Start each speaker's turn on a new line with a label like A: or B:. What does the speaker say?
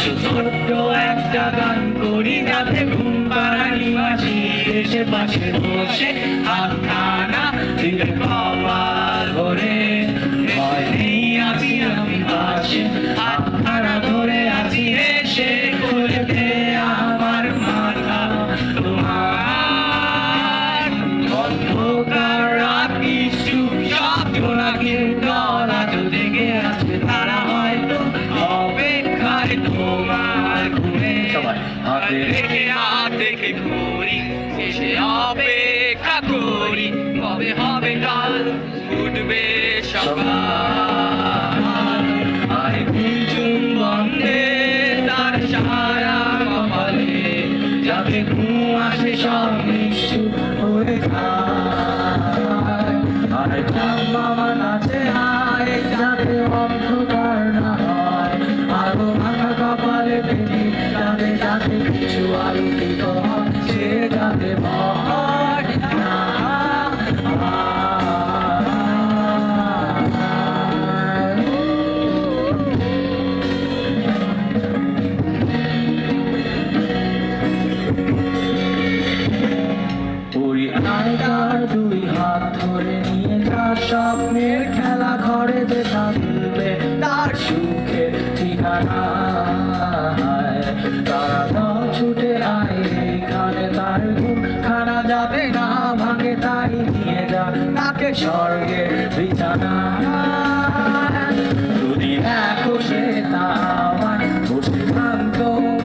A: ছোট্ট একটা গান করি যাতে ঘুম পাড়ানি মাঝি এসে পাশে বসে হাতখানা দিলে কপাল ভরে ভয় নেই আছি আমি পাশে হাতখানা ধরে আছি এসে করে দে আমার মাথা তোমার অন্ধকার রাতি চুপ সব জোনাকে গলা তো জেগে আছে তারা হয়তো অপেক্ষায় তোমার ঘুমে হাতে রেখে হাত দেখে ঘুরি শেষে অপেক্ষা করি কবে হবে কাল ফুটবে সকাল আয় ঘুম বন্ধে তার সারা কপালে যাতে ঘুম আসে সব নিশ্চুপ হয়ে যায় আরে মামা নাচে আয় যাতে অন্ধকার না হয় আলো ভাঙা কপালে পেটি যাতে যাতে কিছু আলোকিত হয় সে যাতে ভয় না তার দুই হাত ধরে নিয়ে তার স্বপ্নের খেলা ঘরে যে থাকবে তার সুখের ঠিকানা তারা দল ছুটে আয় এখানে তার ঘুম খানা যাবে না ভাঙে তাই নিয়ে যা তাকে স্বর্গের বিছানা